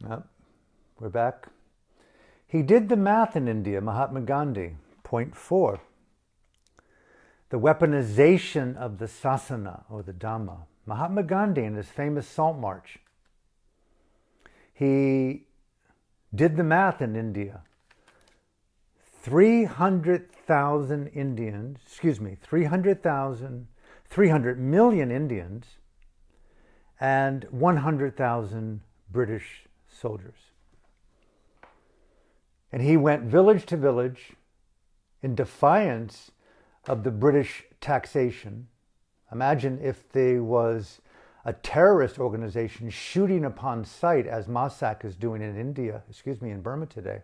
Yep, we're back. He did the math in India, Mahatma Gandhi. Point 4. The weaponization of the sasana, or the Dhamma. Mahatma Gandhi in his famous Salt March. He did the math in India. 300,000 Indians, 300 million Indians, and 100,000 British soldiers. And he went village to village in defiance of the British taxation. Imagine if there was a terrorist organization shooting upon sight, as MAH-SAC is doing in Burma today.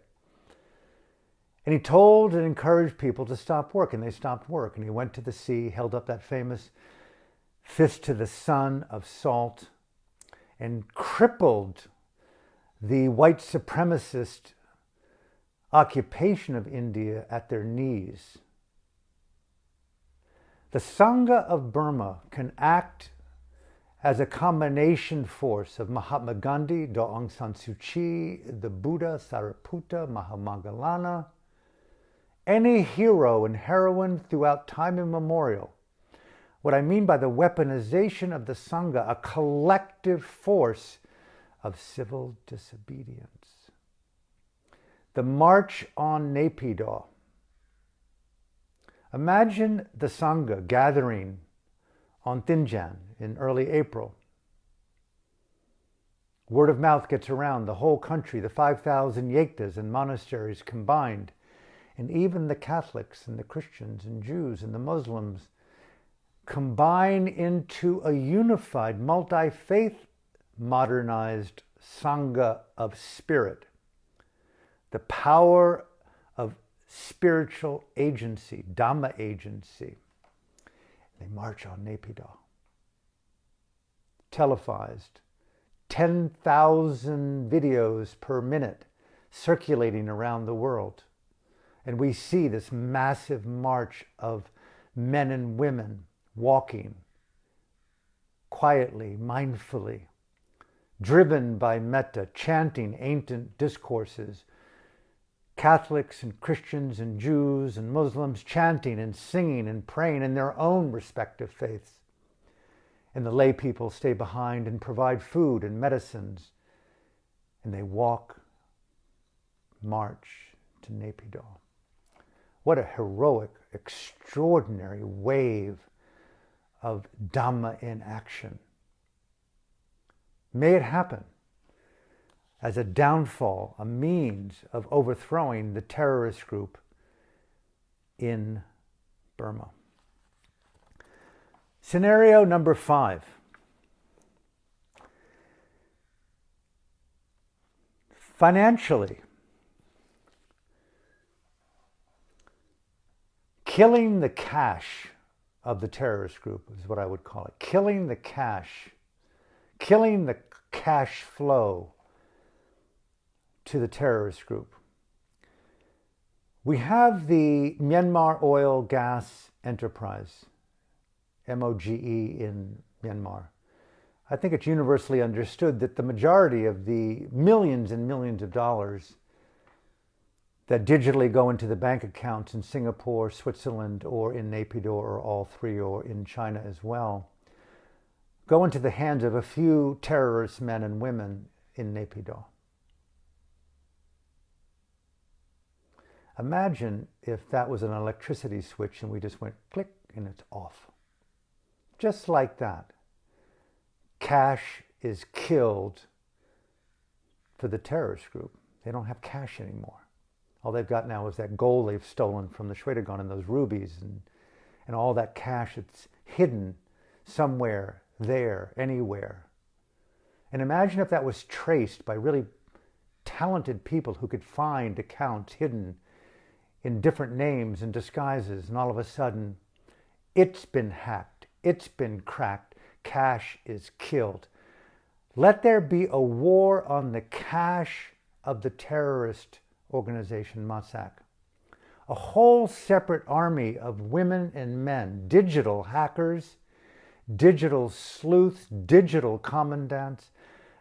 And he told and encouraged people to stop work, and they stopped work. And he went to the sea, held up that famous fist to the sun of salt, and crippled the white supremacist occupation of India at their knees. The Sangha of Burma can act as a combination force of Mahatma Gandhi, Aung San Suu Kyi, the Buddha, Sariputta, Mahamoggallana, any hero and heroine throughout time immemorial. What I mean by the weaponization of the Sangha, a collective force of civil disobedience. The March on Naypyidaw. Imagine the Sangha gathering on Thinjan in early April. Word of mouth gets around the whole country, the 5,000 yektas and monasteries combined, and even the Catholics and the Christians and Jews and the Muslims combine into a unified, multi-faith, modernized Sangha of spirit. The power of spiritual agency, Dhamma agency. They march on Naypyidaw. Televised, 10,000 videos per minute circulating around the world. And we see this massive march of men and women walking quietly, mindfully, driven by metta, chanting ancient discourses, Catholics and Christians and Jews and Muslims chanting and singing and praying in their own respective faiths. And the lay people stay behind and provide food and medicines. And they walk, march to Naypyidaw. What a heroic, extraordinary wave of Dhamma in action. May it happen as a downfall, a means of overthrowing the terrorist group in Burma. Scenario number 5. Financially, killing the cash of the terrorist group is what I would call it. Killing the cash flow to the terrorist group. We have the Myanmar Oil Gas Enterprise, MOGE in Myanmar. I think it's universally understood that the majority of the millions and millions of dollars that digitally go into the bank accounts in Singapore, Switzerland, or in Naypyidaw, or all three, or in China as well, go into the hands of a few terrorist men and women in Naypyidaw. Imagine if that was an electricity switch and we just went click and it's off. Just like that. Cash is killed for the terrorist group. They don't have cash anymore. All they've got now is that gold they've stolen from the Shwedagon and those rubies and all that cash that's hidden somewhere, there, anywhere. And imagine if that was traced by really talented people who could find accounts hidden in different names and disguises, and all of a sudden, it's been hacked, it's been cracked, cash is killed. Let there be a war on the cash of the terrorist organization MAH-SAC. A whole separate army of women and men, digital hackers, digital sleuths, digital commandants,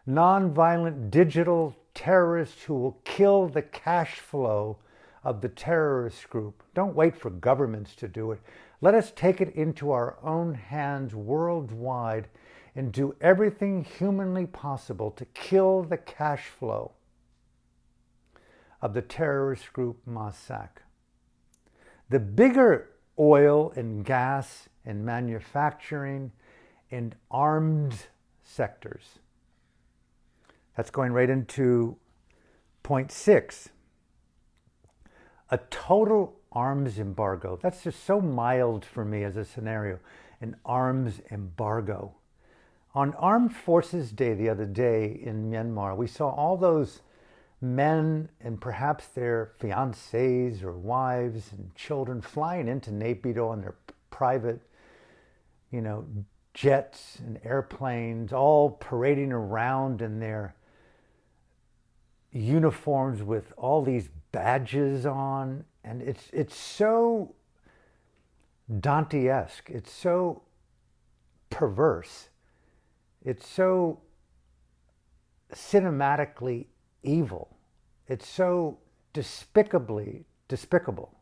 nonviolent digital terrorists who will kill the cash flow of the terrorist group. Don't wait for governments to do it. Let us take it into our own hands worldwide and do everything humanly possible to kill the cash flow of the terrorist group MAH-SAC. The bigger oil and gas and manufacturing and armed sectors. That's going right into point 6. A total arms embargo. That's just so mild for me as a scenario. An arms embargo. On Armed Forces Day the other day in Myanmar, we saw all those men and perhaps their fiancés or wives and children flying into Naypyidaw on their private, jets and airplanes, all parading around in their uniforms with all these badges on. And it's so Dante-esque. It's so perverse. It's so cinematically evil. It's so despicably despicable.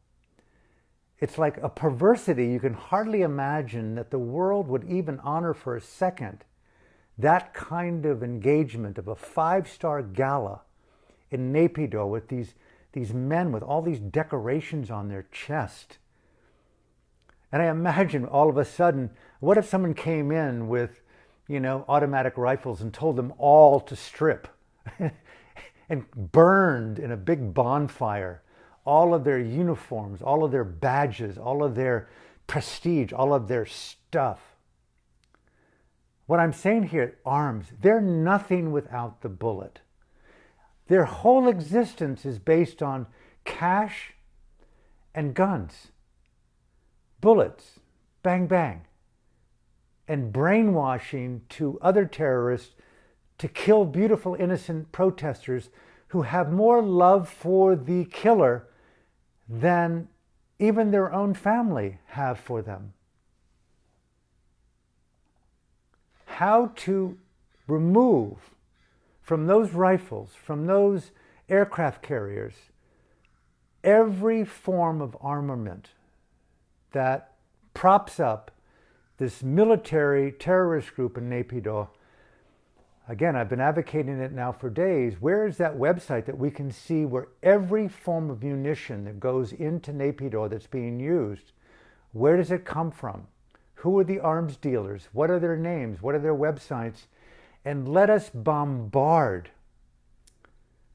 It's like a perversity you can hardly imagine that the world would even honor for a second that kind of engagement of a 5-star gala in Naypyidaw with these men with all these decorations on their chest. And I imagine all of a sudden, what if someone came in with, automatic rifles and told them all to strip and burned in a big bonfire all of their uniforms, all of their badges, all of their prestige, all of their stuff. What I'm saying here, arms, they're nothing without the bullet. Their whole existence is based on cash and guns, bullets, bang, bang, and brainwashing to other terrorists to kill beautiful, innocent protesters who have more love for the killer than even their own family have for them. How to remove from those rifles, from those aircraft carriers, every form of armament that props up this military terrorist group in Naypyidaw. Again, I've been advocating it now for days. Where is that website that we can see where every form of munition that goes into Naypyidaw that's being used, where does it come from? Who are the arms dealers? What are their names? What are their websites? And let us bombard.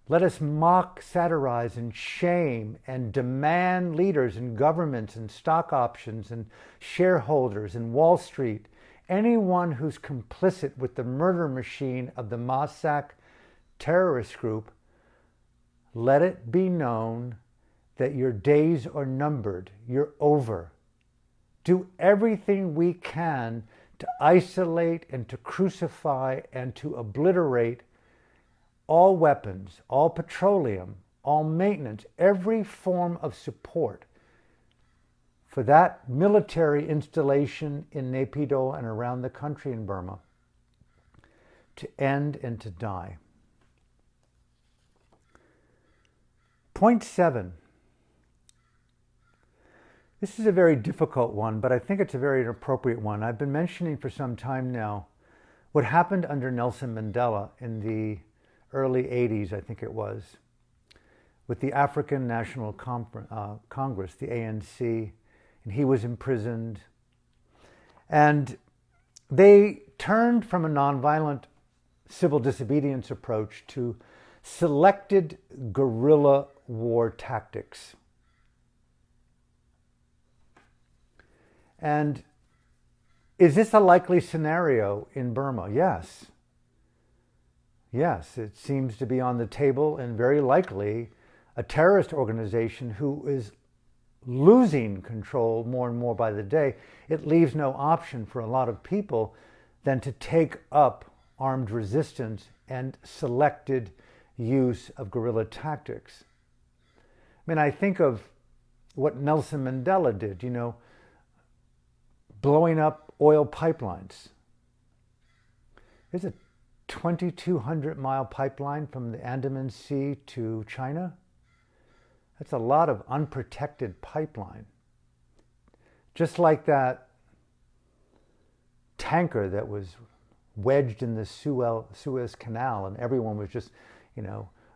Let us mock, satirize, and shame and demand leaders and governments and stock options and shareholders and Wall Street, anyone who's complicit with the murder machine of the MAH-SAC terrorist group, let it be known that your days are numbered. You're over. Do everything we can to isolate and to crucify and to obliterate all weapons, all petroleum, all maintenance, every form of support for that military installation in Naypyidaw and around the country in Burma to end and to die. Point 7. This is a very difficult one, but I think it's a very appropriate one. I've been mentioning for some time now what happened under Nelson Mandela in the early 80s, I think it was, with the African National Congress, the ANC, and he was imprisoned. And they turned from a nonviolent civil disobedience approach to selected guerrilla war tactics. And is this a likely scenario in Burma? Yes. Yes, it seems to be on the table, and very likely a terrorist organization who is losing control more and more by the day. It leaves no option for a lot of people than to take up armed resistance and selected use of guerrilla tactics. I mean, I think of what Nelson Mandela did, blowing up oil pipelines. There's a 2,200-mile pipeline from the Andaman Sea to China. That's a lot of unprotected pipeline. Just like that tanker that was wedged in the Suez Canal, and everyone was just,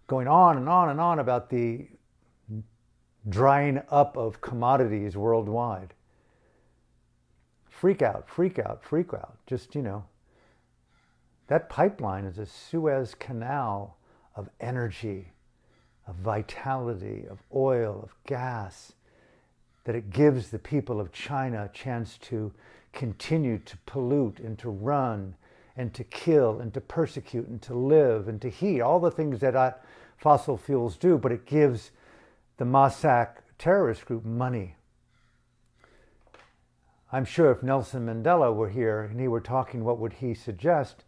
going on and on and on about the drying up of commodities worldwide. Freak out, freak out, freak out. Just, that pipeline is a Suez Canal of energy, of vitality, of oil, of gas, that it gives the people of China a chance to continue to pollute and to run and to kill and to persecute and to live and to heat, all the things that fossil fuels do, but it gives the MAH-SAC terrorist group money. I'm sure if Nelson Mandela were here and he were talking, what would he suggest?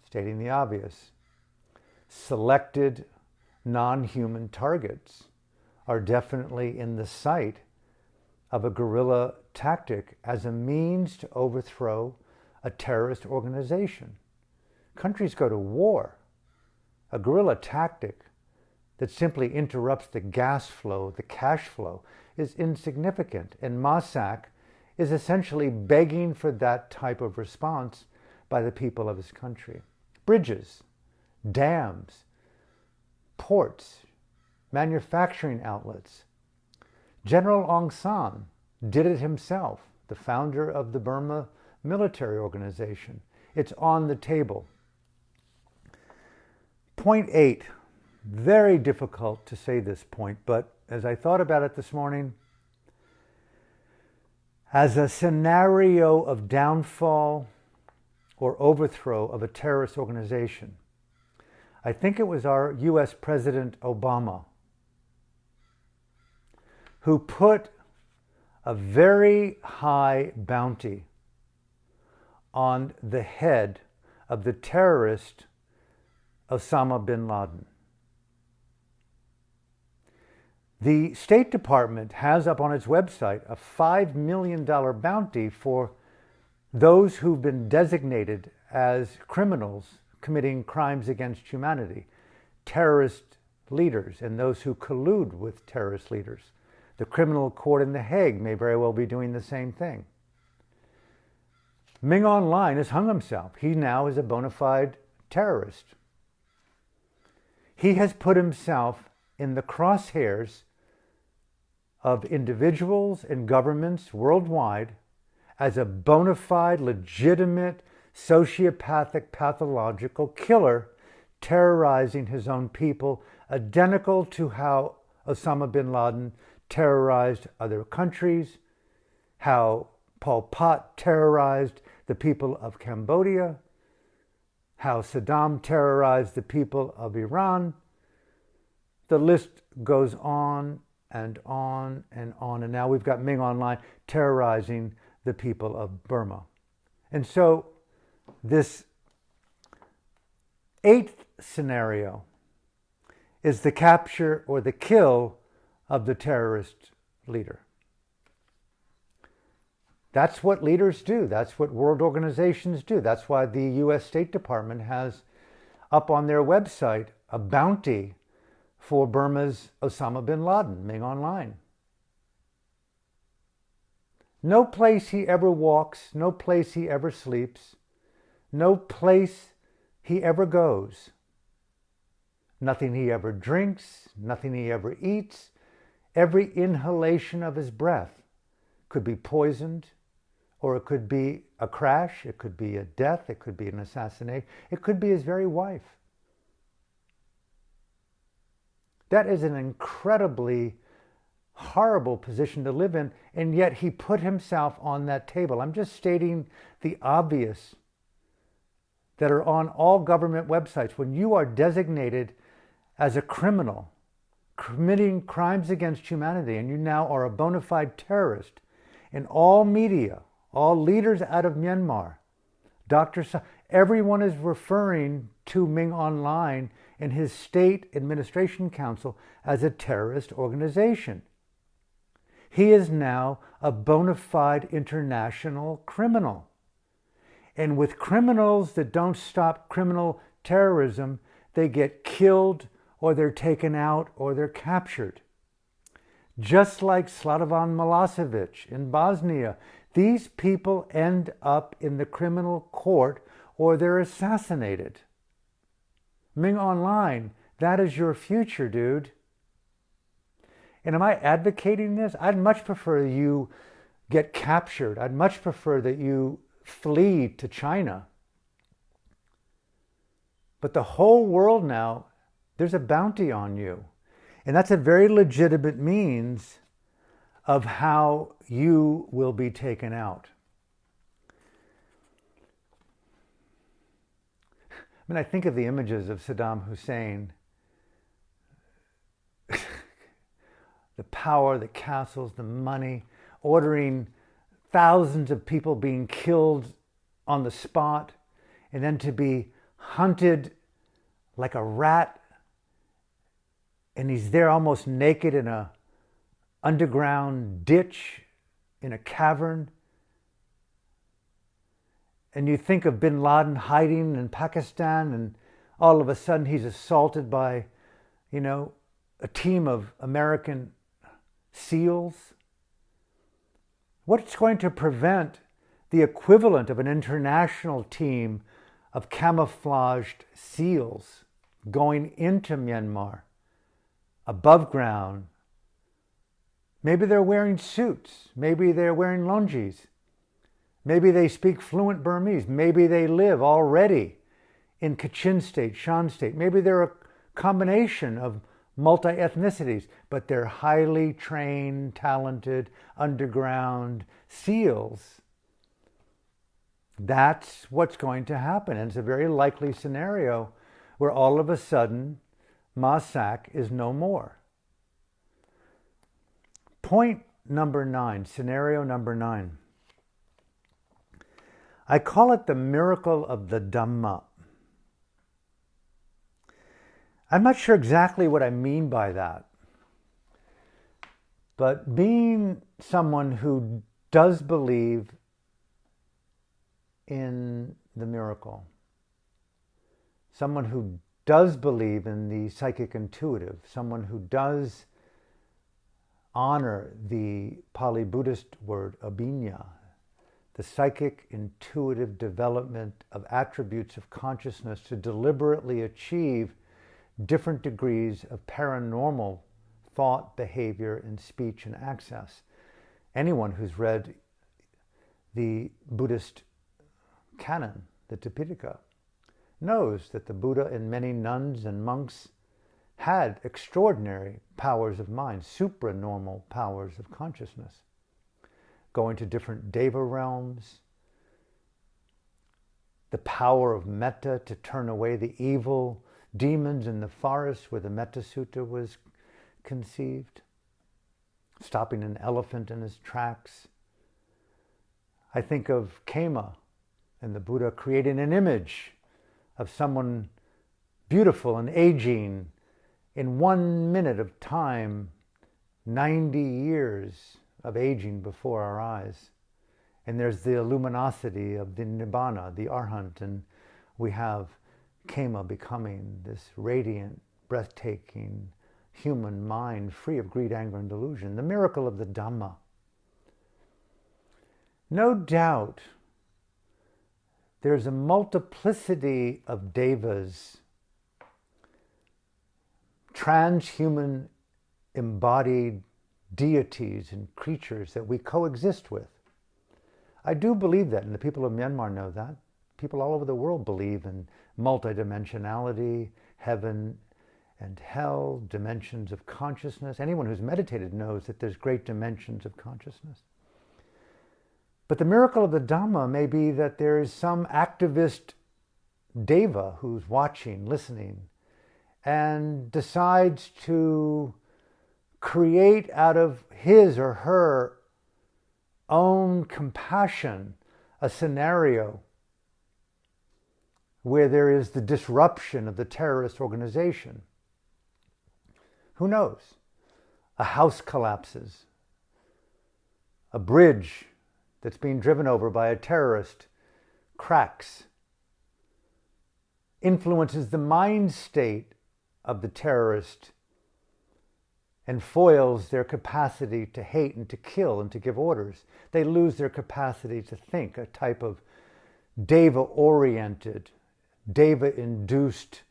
Stating the obvious. Selected non-human targets are definitely in the sight of a guerrilla tactic as a means to overthrow a terrorist organization. Countries go to war. A guerrilla tactic that simply interrupts the gas flow, the cash flow, is insignificant. And MAH-SAC is essentially begging for that type of response by the people of his country. Bridges, dams, ports, manufacturing outlets. General Aung San did it himself, the founder of the Burma military organization. It's on the table. Point 8, very difficult to say this point, but as I thought about it this morning, as a scenario of downfall or overthrow of a terrorist organization, I think it was our US President Obama who put a very high bounty on the head of the terrorist Osama bin Laden. The State Department has up on its website a $5 million bounty for those who've been designated as criminals committing crimes against humanity, terrorist leaders, and those who collude with terrorist leaders. The criminal court in The Hague may very well be doing the same thing. Ming Online has hung himself. He now is a bona fide terrorist. He has put himself in the crosshairs of individuals and governments worldwide as a bona fide, legitimate, sociopathic, pathological killer terrorizing his own people, identical to how Osama bin Laden terrorized other countries, how Pol Pot terrorized the people of Cambodia, how Saddam terrorized the people of Iran. The list goes on and on and on. And now we've got Ming Online terrorizing the people of Burma. And so this 8th scenario is the capture or the kill of the terrorist leader. That's what leaders do. That's what world organizations do. That's why the US State Department has up on their website a bounty for Burma's Osama bin Laden, Ming Online. No place he ever walks, no place he ever sleeps, no place he ever goes, nothing he ever drinks, nothing he ever eats, every inhalation of his breath could be poisoned, or it could be a crash, it could be a death, it could be an assassination, it could be his very wife. That is an incredibly horrible position to live in, and yet he put himself on that table. I'm just stating the obvious that are on all government websites. When you are designated as a criminal committing crimes against humanity, and you now are a bona fide terrorist, in all media, all leaders out of Myanmar, everyone is referring to Ming Online and his State Administration Council as a terrorist organization. He is now a bona fide international criminal. And with criminals that don't stop criminal terrorism, they get killed or they're taken out or they're captured. Just like Slobodan Milosevic in Bosnia, these people end up in the criminal court or they're assassinated. Ming Online, that is your future, dude. And am I advocating this? I'd much prefer you get captured. I'd much prefer that you flee to China. But the whole world now, there's a bounty on you. And that's a very legitimate means of how you will be taken out. I mean, I think of the images of Saddam Hussein, the power, the castles, the money, ordering thousands of people being killed on the spot, and then to be hunted like a rat, and he's there almost naked in a underground ditch in a cavern. And you think of bin Laden hiding in Pakistan, and all of a sudden he's assaulted by, a team of American SEALs. What's going to prevent the equivalent of an international team of camouflaged SEALs going into Myanmar, above ground? Maybe they're wearing suits. Maybe they're wearing longis. Maybe they speak fluent Burmese. Maybe they live already in Kachin State, Shan State. Maybe they're a combination of multi-ethnicities, but they're highly trained, talented, underground SEALs. That's what's going to happen. And it's a very likely scenario where all of a sudden MAH-SAC is no more. Point number 9, scenario number 9. I call it the miracle of the Dhamma. I'm not sure exactly what I mean by that. But being someone who does believe in the miracle, someone who does believe in the psychic intuitive, someone who does honor the Pali Buddhist word abhinya, the psychic intuitive development of attributes of consciousness to deliberately achieve different degrees of paranormal thought, behavior, and speech and access. Anyone who's read the Buddhist canon, the Tipitaka, knows that the Buddha and many nuns and monks had extraordinary powers of mind, supranormal powers of consciousness, going to different deva realms, the power of metta to turn away the evil demons in the forest where the Metta Sutta was conceived, stopping an elephant in his tracks. I think of Kema and the Buddha creating an image of someone beautiful and aging in 1 minute of time, 90 years of aging before our eyes. And there's the luminosity of the Nibbana, the Arhat, and we have Kema becoming this radiant, breathtaking human mind free of greed, anger, and delusion. The miracle of the Dhamma. No doubt there's a multiplicity of devas, transhuman embodied deities and creatures that we coexist with. I do believe that, and the people of Myanmar know that. People all over the world believe in multidimensionality, heaven and hell, dimensions of consciousness. Anyone who's meditated knows that there's great dimensions of consciousness. But the miracle of the Dhamma may be that there is some activist deva who's watching, listening, and decides to create out of his or her own compassion a scenario where there is the disruption of the terrorist organization. Who knows? A house collapses. A bridge that's being driven over by a terrorist cracks, influences the mind state of the terrorist, and foils their capacity to hate and to kill and to give orders. They lose their capacity to think, a type of Deva-oriented, Deva-induced,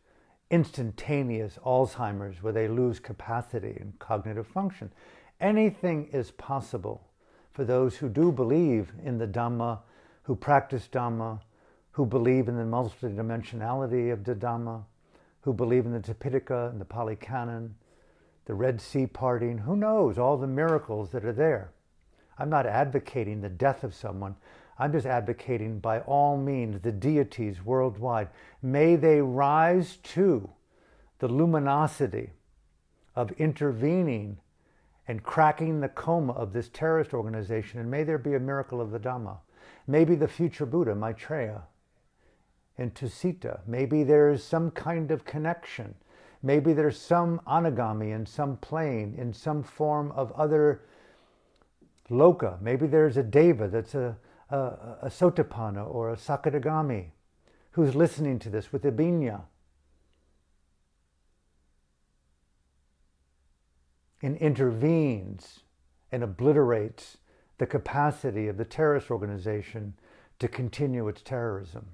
instantaneous Alzheimer's, where they lose capacity and cognitive function. Anything is possible for those who do believe in the Dhamma, who practice Dhamma, who believe in the multidimensionality of the Dhamma, who believe in the Tipitaka and the Pali Canon, the Red Sea parting. Who knows all the miracles that are there? I'm not advocating the death of someone. I'm just advocating, by all means, the deities worldwide. May they rise to the luminosity of intervening and cracking the coma of this terrorist organization, and may there be a miracle of the Dhamma. Maybe the future Buddha, Maitreya, and Tusita. Maybe there's some kind of connection. Maybe there's some anagami in some plane, in some form of other loka. Maybe there's a deva that's a sotapanna or a sakadagami who's listening to this with a binya and intervenes and obliterates the capacity of the terrorist organization to continue its terrorism.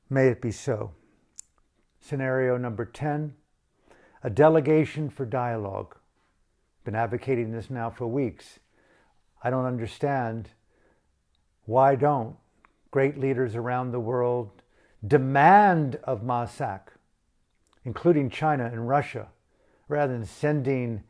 May it be so. Scenario number 10, a delegation for dialogue. Been advocating this now for weeks. I don't understand why don't great leaders around the world demand of MAH-SAC, including China and Russia, rather than sending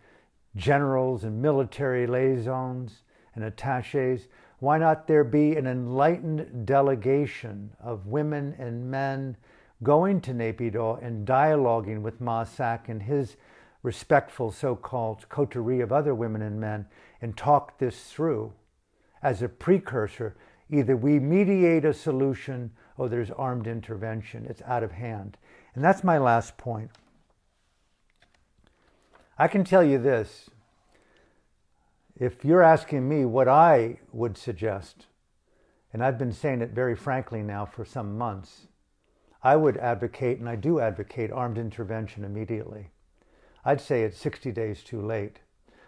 generals and military liaisons and attaches. Why not there be an enlightened delegation of women and men going to Naypyidaw and dialoguing with MAH-SAC and his respectful so-called coterie of other women and men, and talk this through as a precursor. Either we mediate a solution or there's armed intervention. It's out of hand. And that's my last point. I can tell you this. If you're asking me what I would suggest, and I've been saying it very frankly now for some months, I would advocate, and I do advocate, armed intervention immediately. I'd say it's 60 days too late.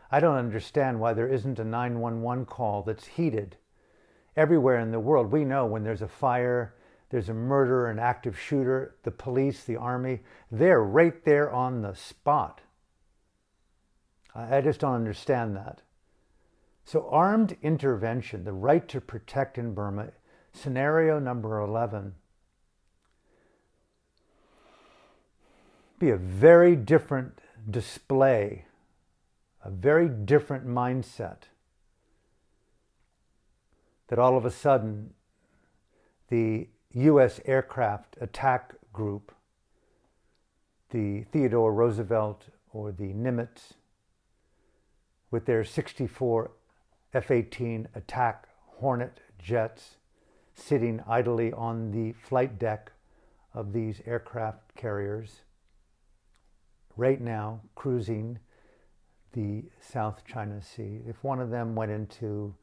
I don't understand why there isn't a 911 call that's heeded. Everywhere in the world, we know when there's a fire, there's a murder, an active shooter, the police, the army, they're right there on the spot. I just don't understand that. So armed intervention, the right to protect in Burma, scenario number 11, be a very different display, a very different mindset, that all of a sudden the U.S. aircraft attack group, the Theodore Roosevelt or the Nimitz, with their 64 F-18 attack Hornet jets sitting idly on the flight deck of these aircraft carriers, right now cruising the South China Sea. If one of them went into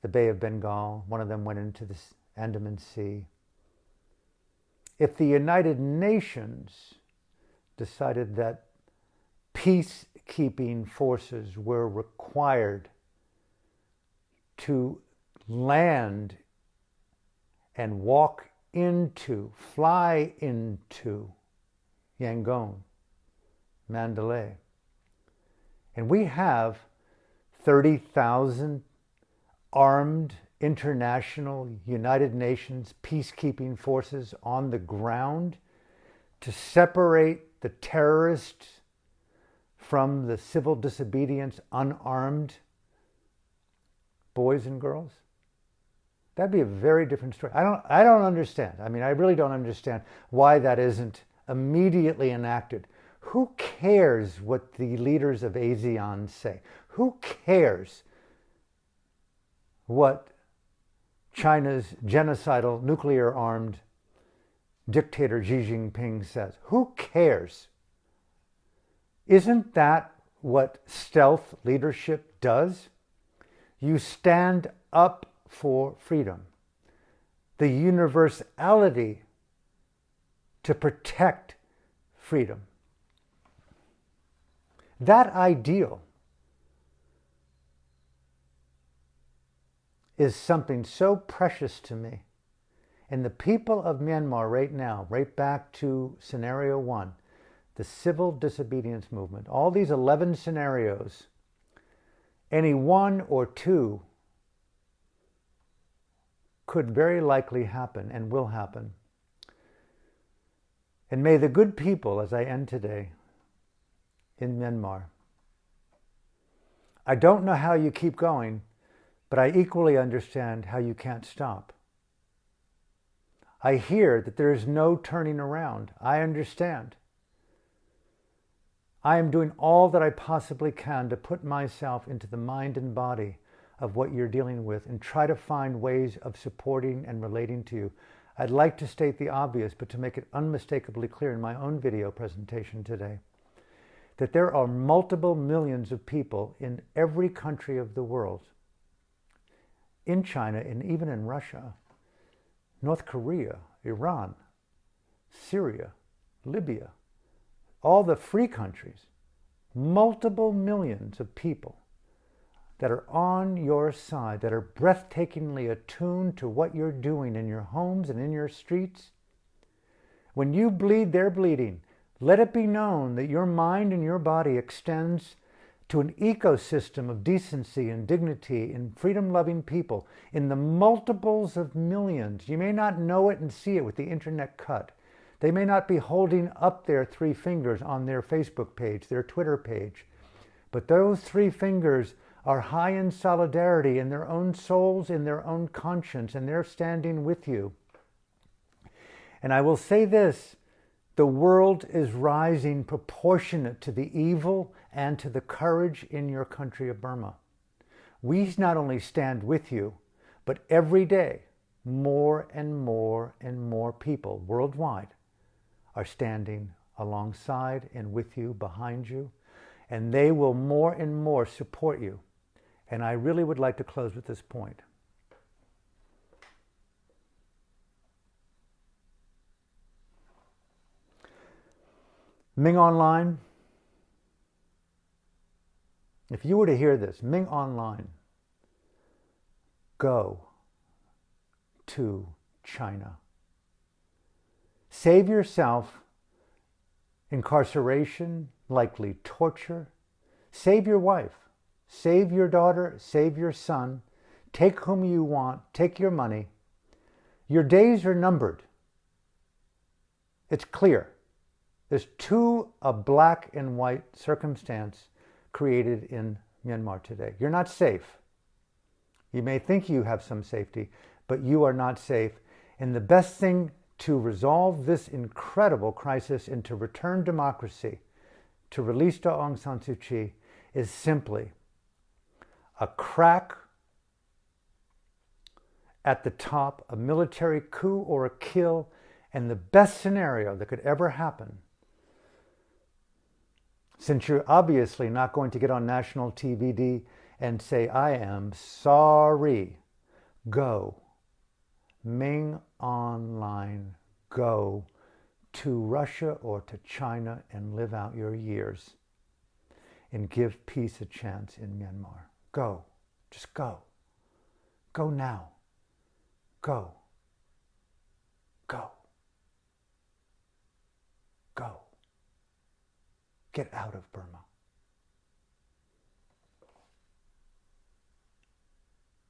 the Bay of Bengal, one of them went into the Andaman Sea, if the United Nations decided that peacekeeping forces were required to land and walk into, fly into Yangon, Mandalay, and we have 30,000 armed international United Nations peacekeeping forces on the ground to separate the terrorists from the civil disobedience unarmed boys and girls. That'd be a very different story. I don't understand. I mean, I really don't understand why that isn't immediately enacted. Who cares what the leaders of ASEAN say? Who cares what China's genocidal, nuclear-armed dictator Xi Jinping says? Who cares? Isn't that what stealth leadership does? You stand up for freedom. the universality to protect freedom. That ideal is something so precious to me. And the people of Myanmar right now, right back to scenario 1, the civil disobedience movement, all these 11 scenarios, any 1 or 2 could very likely happen and will happen. And may the good people, as I end today, in Myanmar, I don't know how you keep going, but I equally understand how you can't stop. I hear that there is no turning around. I understand. I am doing all that I possibly can to put myself into the mind and body of what you're dealing with and try to find ways of supporting and relating to you. I'd like to state the obvious, but to make it unmistakably clear in my own video presentation today, that there are multiple millions of people in every country of the world, in China and even in Russia, North Korea, Iran, Syria, Libya, all the free countries, multiple millions of people that are on your side, that are breathtakingly attuned to what you're doing in your homes and in your streets. When you bleed, they're bleeding. Let it be known that your mind and your body extends to an ecosystem of decency and dignity and freedom-loving people in the multiples of millions. You may not know it and see it with the internet cut. They may not be holding up their 3 fingers on their Facebook page, their Twitter page, but those 3 fingers are high in solidarity in their own souls, in their own conscience, and they're standing with you. And I will say this, the world is rising proportionate to the evil and to the courage in your country of Burma. We not only stand with you, but every day, more and more and more people worldwide are standing alongside and with you, behind you, and they will more and more support you. And I really would like to close with this point. Ming Online, if you were to hear this, Ming Online, go to China. Save yourself incarceration, likely torture. Save your wife. Save your daughter. Save your son. Take whom you want. Take your money. Your days are numbered. It's clear. There's a black and white circumstance created in Myanmar today. You're not safe. You may think you have some safety, but you are not safe. And the best thing to resolve this incredible crisis and to return democracy, to release Aung San Suu Kyi, is simply a crack at the top, a military coup or a kill, and the best scenario that could ever happen, since you're obviously not going to get on national TV and say, I am sorry, go. Ming Online, go to Russia or to China and live out your years and give peace a chance in Myanmar. Go. Just go. Go now. Go. Go. Go. Get out of Burma.